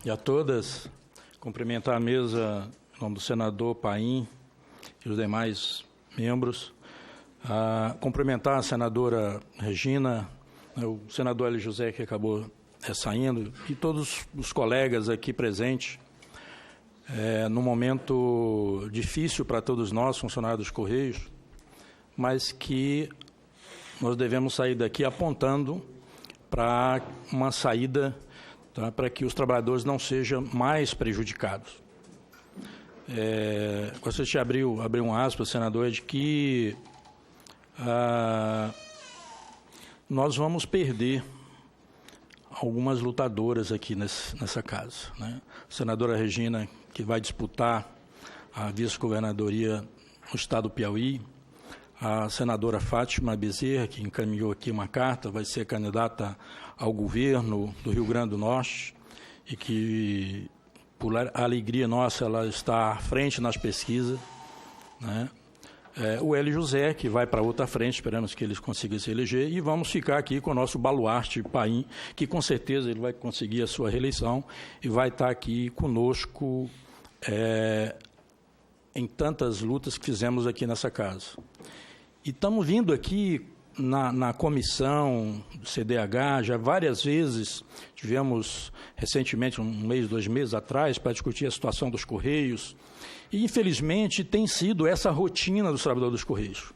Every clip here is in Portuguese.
e a todas. Cumprimentar a mesa em nome do senador Paim e os demais membros. Cumprimentar a senadora Regina, o senador Hélio José, que acabou saindo, e todos os colegas aqui presentes. Num momento difícil para todos nós, funcionários dos Correios, mas que nós devemos sair daqui apontando para uma saída, tá, para que os trabalhadores não sejam mais prejudicados. Gostaria de abrir um aspas, senador, de que nós vamos perder algumas lutadoras aqui nessa casa, né? A senadora Regina, que vai disputar a vice-governadoria no estado do Piauí, a senadora Fátima Bezerra, que encaminhou aqui uma carta, vai ser candidata ao governo do Rio Grande do Norte e que, por alegria nossa, ela está à frente nas pesquisas, né? O Hélio José, que vai para outra frente, esperamos que eles consigam se eleger, e vamos ficar aqui com o nosso baluarte Paim, que com certeza ele vai conseguir a sua reeleição e vai estar aqui conosco em tantas lutas que fizemos aqui nessa casa. E estamos vindo aqui na comissão do CDH, já várias vezes, tivemos recentemente, 1 mês, 2 meses atrás, para discutir a situação dos Correios, e, infelizmente, tem sido essa rotina dos trabalhadores dos Correios.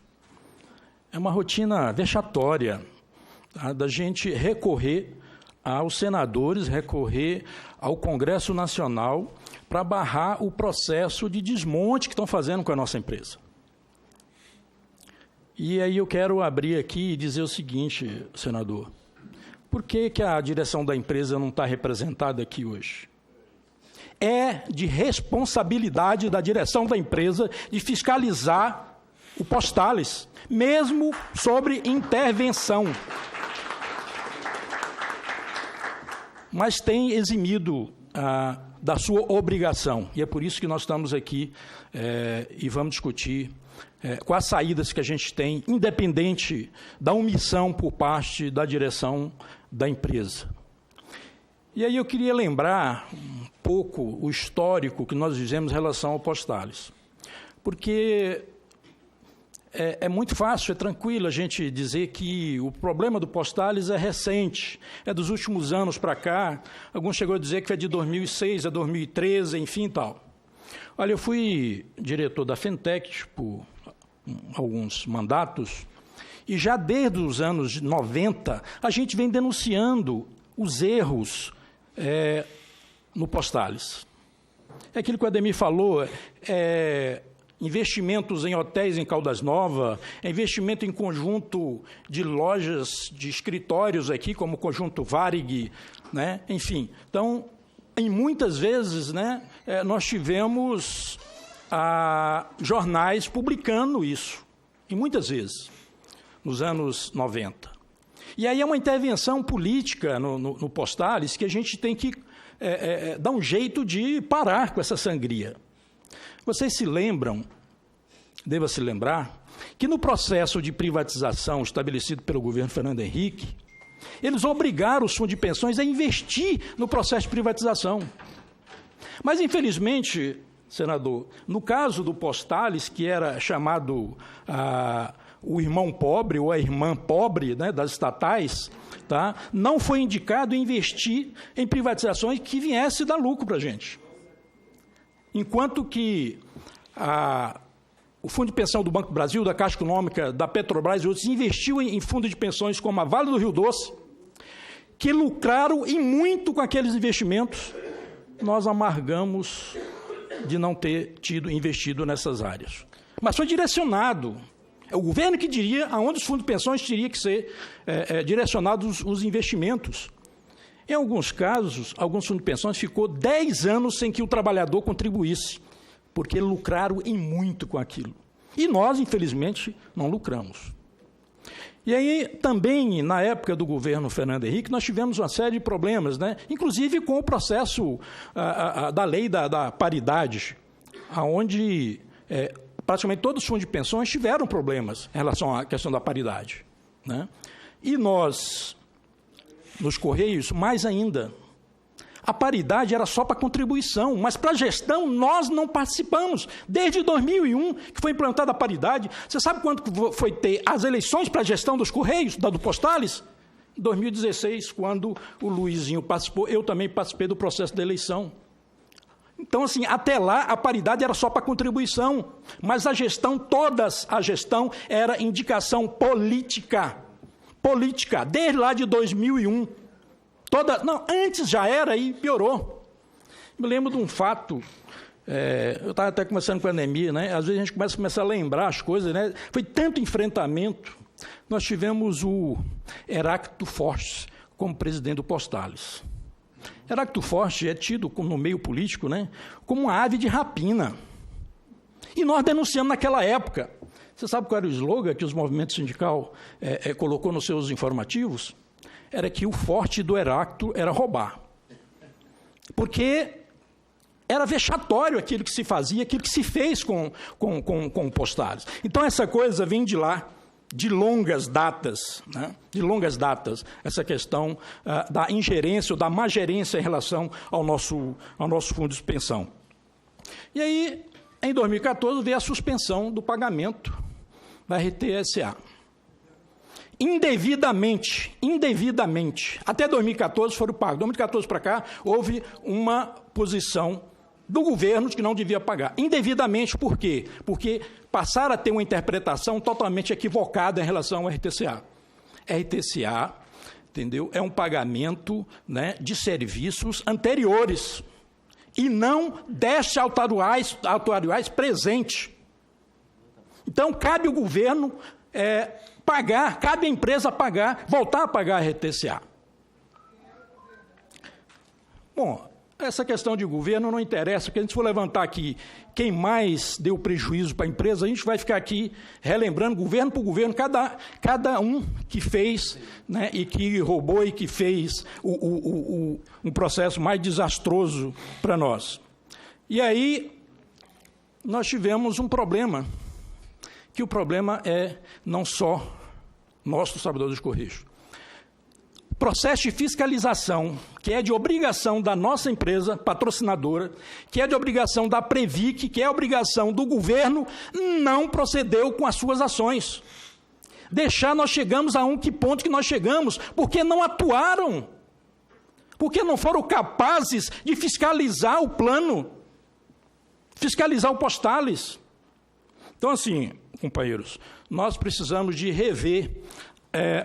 É uma rotina vexatória, tá, da gente recorrer aos senadores, recorrer ao Congresso Nacional para barrar o processo de desmonte que estão fazendo com a nossa empresa. E aí eu quero abrir aqui e dizer o seguinte, senador, por que a direção da empresa não está representada aqui hoje? É de responsabilidade da direção da empresa de fiscalizar o Postales, mesmo sobre intervenção. Mas tem eximido da sua obrigação, e é por isso que nós estamos aqui e vamos discutir quais saídas que a gente tem, independente da omissão por parte da direção da empresa. E aí eu queria lembrar um pouco o histórico que nós vivemos em relação ao Postales, porque é muito fácil, é tranquilo a gente dizer que o problema do Postales é recente, é dos últimos anos para cá. Alguns chegou a dizer que é de 2006 a 2013, enfim, tal. Olha, eu fui diretor da Fentech por alguns mandatos, e já desde os anos 90, a gente vem denunciando os erros no Postales. É aquilo que o Ademir falou, investimentos em hotéis em Caldas Novas, investimento em conjunto de lojas, de escritórios aqui, como o Conjunto Varig, né? Enfim. Então, em muitas vezes, né, nós tivemos jornais publicando isso, e muitas vezes, nos anos 90. E aí é uma intervenção política no Postales que a gente tem que dar um jeito de parar com essa sangria. Vocês se lembram, deva se lembrar, que no processo de privatização estabelecido pelo governo Fernando Henrique, eles obrigaram os fundos de pensões a investir no processo de privatização. Mas, infelizmente, senador, no caso do Postales, que era chamado o irmão pobre ou a irmã pobre, né, das estatais, tá, não foi indicado investir em privatizações que viesse dar lucro para a gente. Enquanto que o Fundo de Pensão do Banco do Brasil, da Caixa Econômica, da Petrobras e outros investiu em fundos de pensões como a Vale do Rio Doce, que lucraram e muito com aqueles investimentos, nós amargamos de não ter investido nessas áreas. Mas foi direcionado. É o governo que diria aonde os fundos de pensões teriam que ser direcionados os investimentos. Em alguns casos, alguns fundos de pensões ficou 10 anos sem que o trabalhador contribuísse, porque lucraram em muito com aquilo. E nós, infelizmente, não lucramos. E aí, também, na época do governo Fernando Henrique, nós tivemos uma série de problemas, né? Inclusive com o processo da lei da paridade, onde praticamente todos os fundos de pensões tiveram problemas em relação à questão da paridade, né? E nós, nos Correios, mais ainda, a paridade era só para contribuição, mas para a gestão nós não participamos. Desde 2001, que foi implantada a paridade, você sabe quando foi ter as eleições para a gestão dos Correios, do Postales? Em 2016, quando o Luizinho participou, eu também participei do processo de eleição. Então, assim, até lá a paridade era só para contribuição, mas a gestão, a gestão era indicação política. Política, desde lá de 2001. Não, antes já era e piorou. Me lembro de um fato, eu estava até conversando com a Ademir, né? Às vezes a gente começa a lembrar as coisas, né? Foi tanto enfrentamento. Nós tivemos o Heráclito Fortes como presidente do Postales. Heráclito Fortes é tido no meio político, né, como uma ave de rapina. E nós denunciamos naquela época. Você sabe qual era o slogan que os movimentos sindical colocou nos seus informativos? Era que o forte do Heráclito era roubar. Porque era vexatório aquilo que se fazia, aquilo que se fez com Postales. Então, essa coisa vem de lá, de longas datas, né? De longas datas, essa questão da ingerência ou da má gerência em relação ao nosso fundo de pensão. E aí, em 2014, veio a suspensão do pagamento da RTSA. Indevidamente, até 2014 foram pagos. 2014 para cá, houve uma posição do governo de que não devia pagar. Indevidamente, por quê? Porque passaram a ter uma interpretação totalmente equivocada em relação ao RTCA. RTCA, entendeu? É um pagamento, né, de serviços anteriores e não destes atuariais presentes. Então, cabe ao governo pagar, cabe à empresa pagar, voltar a pagar a RTCA. Bom, essa questão de governo não interessa, porque a gente for levantar aqui quem mais deu prejuízo para a empresa, a gente vai ficar aqui relembrando, governo por governo, cada um que fez, né, e que roubou e que fez um processo mais desastroso para nós. E aí nós tivemos um problema, que o problema é não só nossos trabalhadores dos Correios. Processo de fiscalização, que é de obrigação da nossa empresa patrocinadora, que é de obrigação da Previc, que é obrigação do governo, não procedeu com as suas ações. Nós chegamos a que ponto que nós chegamos, porque não atuaram, porque não foram capazes de fiscalizar o plano, fiscalizar o Postales. Então, assim, companheiros, nós precisamos de rever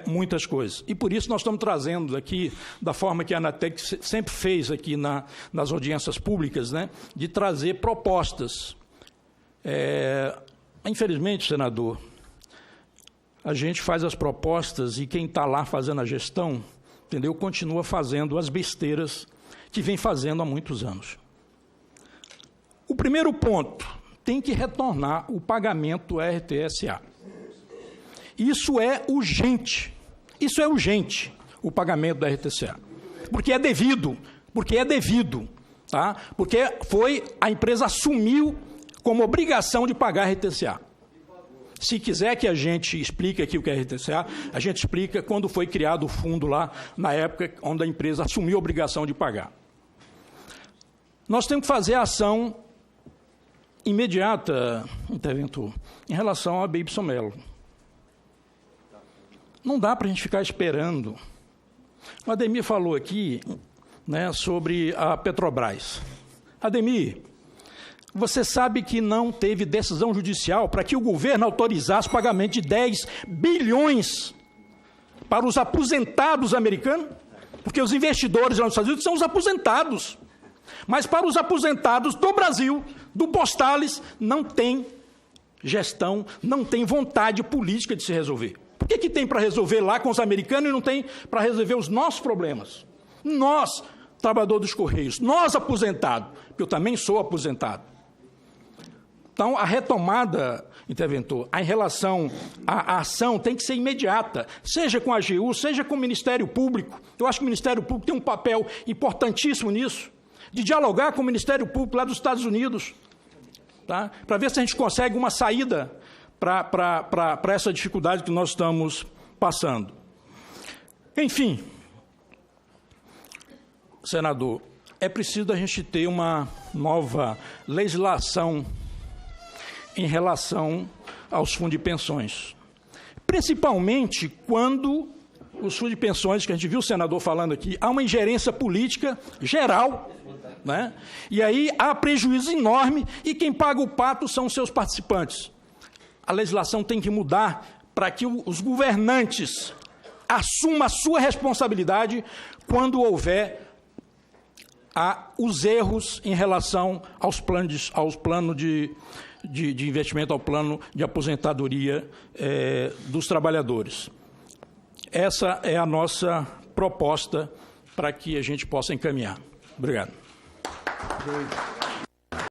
muitas coisas. E por isso nós estamos trazendo aqui, da forma que a Anatec sempre fez aqui nas audiências públicas, né, de trazer propostas. Infelizmente, senador, a gente faz as propostas e quem está lá fazendo a gestão, entendeu, continua fazendo as besteiras que vem fazendo há muitos anos. O primeiro ponto, tem que retornar o pagamento RTSA. Isso é urgente, o pagamento da RTCA, porque é devido, tá? Porque a empresa assumiu como obrigação de pagar a RTCA. Se quiser que a gente explique aqui o que é RTCA, a gente explica quando foi criado o fundo lá, na época onde a empresa assumiu a obrigação de pagar. Nós temos que fazer a ação imediata, interventor, em relação a Baby Somelo. Não dá para a gente ficar esperando. O Ademir falou aqui, né, sobre a Petrobras. Ademir, você sabe que não teve decisão judicial para que o governo autorizasse o pagamento de 10 bilhões para os aposentados americanos? Porque os investidores lá nos Estados Unidos são os aposentados. Mas para os aposentados do Brasil, do Postales, não tem gestão, não tem vontade política de se resolver. Por que tem para resolver lá com os americanos e não tem para resolver os nossos problemas? Nós, trabalhadores dos Correios, nós aposentados, porque eu também sou aposentado. Então, a retomada, interventor, em relação à ação tem que ser imediata, seja com a AGU, seja com o Ministério Público. Eu acho que o Ministério Público tem um papel importantíssimo nisso, de dialogar com o Ministério Público lá dos Estados Unidos, tá? Para ver se a gente consegue uma saída para essa dificuldade que nós estamos passando. Enfim, senador, é preciso a gente ter uma nova legislação em relação aos fundos de pensões. Principalmente quando os fundos de pensões, que a gente viu o senador falando aqui, há uma ingerência política geral, né? E aí há prejuízo enorme e quem paga o pato são os seus participantes. A legislação tem que mudar para que os governantes assumam a sua responsabilidade quando houver os erros em relação aos planos de investimento, ao plano de aposentadoria dos trabalhadores. Essa é a nossa proposta para que a gente possa encaminhar. Obrigado.